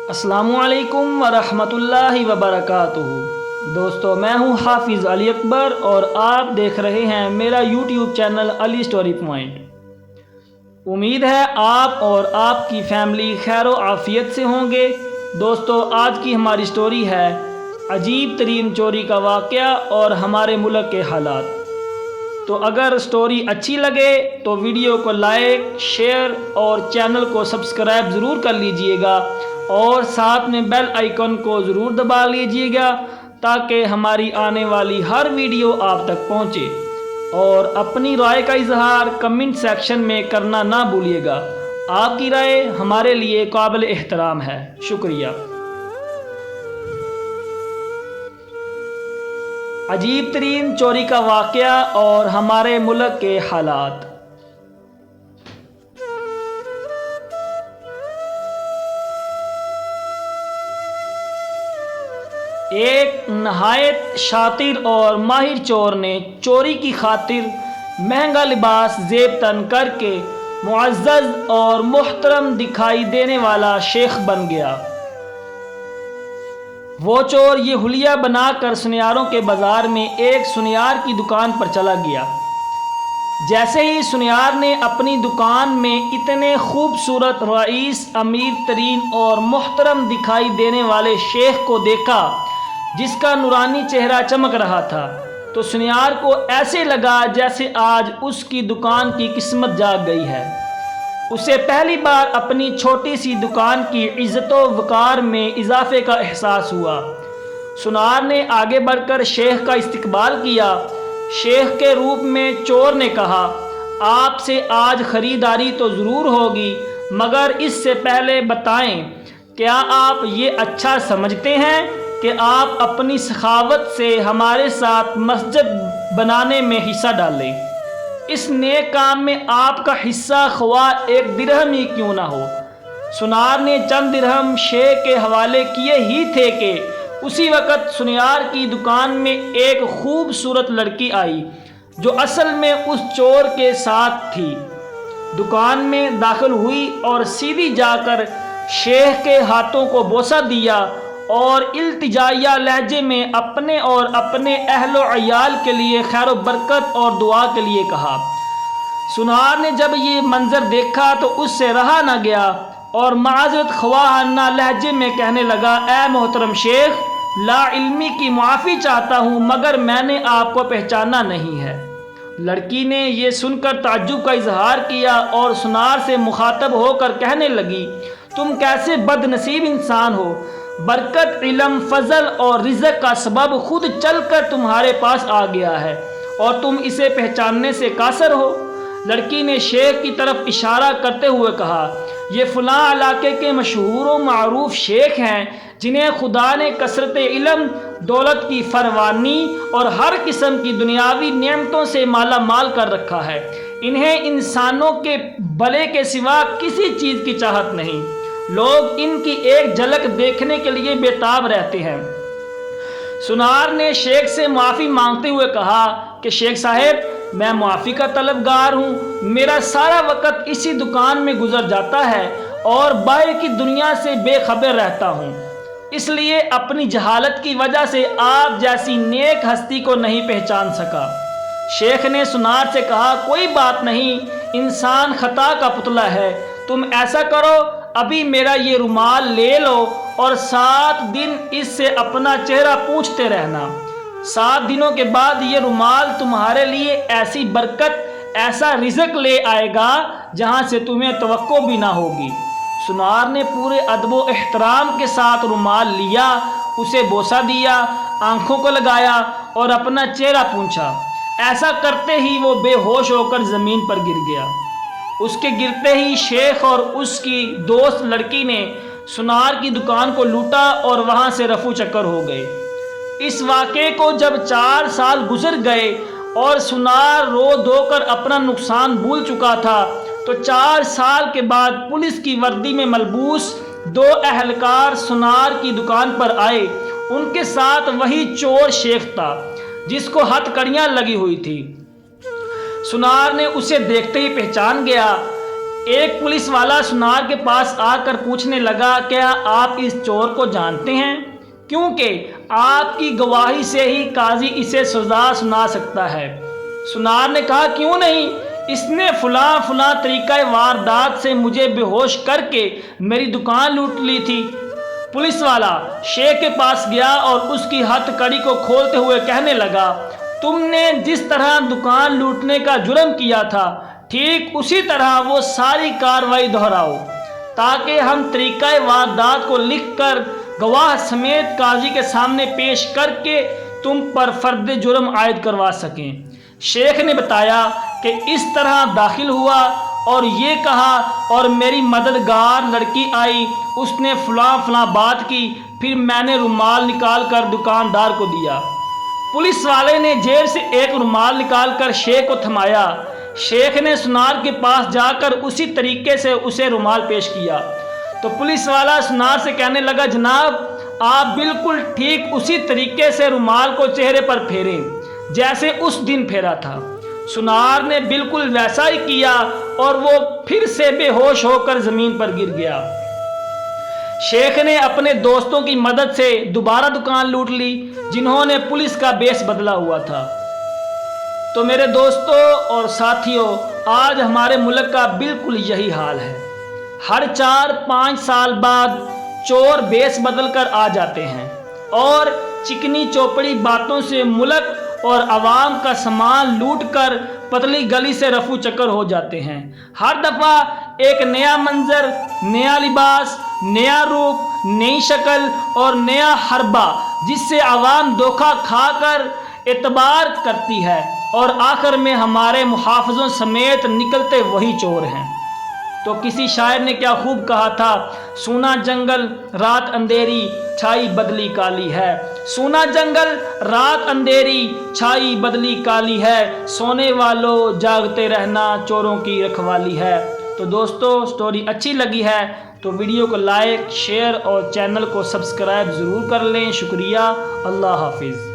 السلام علیکم ورحمۃ اللہ وبرکاتہ۔ دوستو، میں ہوں حافظ علی اکبر اور آپ دیکھ رہے ہیں میرا یوٹیوب چینل علی سٹوری پوائنٹ۔ امید ہے آپ اور آپ کی فیملی خیر و عافیت سے ہوں گے۔ دوستو، آج کی ہماری سٹوری ہے عجیب ترین چوری کا واقعہ اور ہمارے ملک کے حالات۔ تو اگر سٹوری اچھی لگے تو ویڈیو کو لائک، شیئر اور چینل کو سبسکرائب ضرور کر لیجئے گا اور ساتھ میں بیل آئیکن کو ضرور دبا لیجئے گا تاکہ ہماری آنے والی ہر ویڈیو آپ تک پہنچے، اور اپنی رائے کا اظہار کمنٹ سیکشن میں کرنا نہ بھولیے گا۔ آپ کی رائے ہمارے لیے قابل احترام ہے۔ شکریہ۔ عجیب ترین چوری کا واقعہ اور ہمارے ملک کے حالات۔ ایک نہایت شاطر اور ماہر چور نے چوری کی خاطر مہنگا لباس زیب تن کر کے معزز اور محترم دکھائی دینے والا شیخ بن گیا۔ وہ چور یہ حلیہ بنا کر سنیاروں کے بازار میں ایک سنیار کی دکان پر چلا گیا۔ جیسے ہی سنیار نے اپنی دکان میں اتنے خوبصورت، رئیس، امیر ترین اور محترم دکھائی دینے والے شیخ کو دیکھا جس کا نورانی چہرہ چمک رہا تھا، تو سنیار کو ایسے لگا جیسے آج اس کی دکان کی قسمت جاگ گئی ہے۔ اسے پہلی بار اپنی چھوٹی سی دکان کی عزت و وقار میں اضافے کا احساس ہوا۔ سنیار نے آگے بڑھ کر شیخ کا استقبال کیا۔ شیخ کے روپ میں چور نے کہا، آپ سے آج خریداری تو ضرور ہوگی، مگر اس سے پہلے بتائیں، کیا آپ یہ اچھا سمجھتے ہیں کہ آپ اپنی سخاوت سے ہمارے ساتھ مسجد بنانے میں حصہ ڈالیں؟ اس نیک کام میں آپ کا حصہ خواہ ایک درہم ہی کیوں نہ ہو۔ سنیار نے چند درہم شیخ کے حوالے کیے ہی تھے کہ اسی وقت سنیار کی دکان میں ایک خوبصورت لڑکی آئی جو اصل میں اس چور کے ساتھ تھی۔ دکان میں داخل ہوئی اور سیدھی جا کر شیخ کے ہاتھوں کو بوسہ دیا اور التجائیہ لہجے میں اپنے اور اپنے اہل و عیال کے لیے خیر و برکت اور دعا کے لیے کہا۔ سنیار نے جب یہ منظر دیکھا تو اس سے رہا نہ گیا اور معذرت خواہانہ لہجے میں کہنے لگا، اے محترم شیخ، لا علمی کی معافی چاہتا ہوں، مگر میں نے آپ کو پہچانا نہیں ہے۔ لڑکی نے یہ سن کر تعجب کا اظہار کیا اور سنیار سے مخاطب ہو کر کہنے لگی، تم کیسے بد نصیب انسان ہو، برکت، علم، فضل اور رزق کا سبب خود چل کر تمہارے پاس آ گیا ہے اور تم اسے پہچاننے سے قاصر ہو۔ لڑکی نے شیخ کی طرف اشارہ کرتے ہوئے کہا، یہ فلاں علاقے کے مشہور و معروف شیخ ہیں جنہیں خدا نے کثرت علم، دولت کی فراوانی اور ہر قسم کی دنیاوی نعمتوں سے مالا مال کر رکھا ہے۔ انہیں انسانوں کے بھلے کے سوا کسی چیز کی چاہت نہیں۔ لوگ ان کی ایک جھلک دیکھنے کے لیے بے تاب رہتے ہیں۔ سنیار نے شیخ سے معافی مانگتے ہوئے کہا کہ شیخ صاحب، میں معافی کا طلبگار ہوں۔ میرا سارا وقت اسی دکان میں گزر جاتا ہے اور باہر کی دنیا سے بے خبر رہتا ہوں، اس لیے اپنی جہالت کی وجہ سے آپ جیسی نیک ہستی کو نہیں پہچان سکا۔ شیخ نے سنیار سے کہا، کوئی بات نہیں، انسان خطا کا پتلا ہے۔ تم ایسا کرو، ابھی میرا یہ رومال لے لو اور 7 دن اس سے اپنا چہرہ پوچھتے رہنا۔ 7 دنوں کے بعد یہ رومال تمہارے لیے ایسی برکت، ایسا رزق لے آئے گا جہاں سے تمہیں توقع بھی نہ ہوگی۔ سنیار نے پورے ادب و احترام کے ساتھ رومال لیا، اسے بوسہ دیا، آنکھوں کو لگایا اور اپنا چہرہ پوچھا۔ ایسا کرتے ہی وہ بے ہوش ہو کر زمین پر گر گیا۔ اس کے گرتے ہی شیخ اور اس کی دوست لڑکی نے سنیار کی دکان کو لوٹا اور وہاں سے رفو چکر ہو گئے۔ اس واقعے کو جب 4 سال گزر گئے اور سنیار رو دھو کر اپنا نقصان بھول چکا تھا، تو 4 سال کے بعد پولیس کی وردی میں ملبوس 2 اہلکار سنیار کی دکان پر آئے۔ ان کے ساتھ وہی چور شیخ تھا جس کو ہتھ کڑیاں لگی ہوئی تھی۔ سنیار نے اسے دیکھتے ہی پہچان گیا۔ ایک پولیس والا سنار کے پاس آ کر پوچھنے لگا کیا آپ اس چور کو جانتے ہیں؟ کیونکہ آپ کی گواہی سے ہی قاضی اسے سزا سنا سکتا ہے۔ سنار نے کہا کیوں نہیں، اس نے فلاں طریقہ واردات سے مجھے بے ہوش کر کے میری دکان لوٹ لی تھی۔ پولیس والا شیخ کے پاس گیا اور اس کی ہتھ کڑی کو کھولتے ہوئے کہنے لگا تم نے جس طرح دکان لوٹنے کا جرم کیا تھا ٹھیک اسی طرح وہ ساری کارروائی دہراؤ تاکہ ہم طریقہ واردات کو لکھ کر گواہ سمیت قاضی کے سامنے پیش کر کے تم پر فرد جرم عائد کروا سکیں۔ شیخ نے بتایا کہ اس طرح داخل ہوا اور یہ کہا اور میری مددگار لڑکی آئی، اس نے فلاں بات کی، پھر میں نے رومال نکال کر دکاندار کو دیا۔ پولیس والے نے جیب سے ایک رومال نکال کر شیخ کو تھمایا۔ شیخ نے سنار کے پاس جا کر اسی طریقے سے اسے رومال پیش کیا تو پولیس والا سنار سے کہنے لگا جناب آپ بالکل ٹھیک اسی طریقے سے رومال کو چہرے پر پھیریں جیسے اس دن پھیرا تھا۔ سنار نے بالکل ویسا ہی کیا اور وہ پھر سے بے ہوش ہو کر زمین پر گر گیا۔ شیخ نے اپنے دوستوں کی مدد سے دوبارہ دکان لوٹ لی جنہوں نے پولیس کا بیس بدلا ہوا تھا۔ تو میرے دوستوں اور ساتھیوں آج ہمارے ملک کا بالکل یہی حال ہے۔ ہر 4-5 سال بعد چور بیس بدل کر آ جاتے ہیں اور چکنی چوپڑی باتوں سے ملک اور عوام کا سامان لوٹ کر پتلی گلی سے رفو چکر ہو جاتے ہیں۔ ہر دفعہ ایک نیا منظر، نیا لباس، نیا روپ، نئی شکل اور نیا حربہ جس سے عوام دھوکہ کھا کر اعتبار کرتی ہے اور آخر میں ہمارے محافظوں سمیت نکلتے وہی چور ہیں۔ تو کسی شاعر نے کیا خوب کہا تھا، سونا جنگل رات اندھیری چھائی بدلی کالی ہے، سونا جنگل رات اندھیری چھائی بدلی کالی ہے، سونے والوں جاگتے رہنا چوروں کی رکھوالی ہے۔ تو دوستو سٹوری اچھی لگی ہے تو ویڈیو کو لائک، شیئر اور چینل کو سبسکرائب ضرور کر لیں۔ شکریہ، اللہ حافظ۔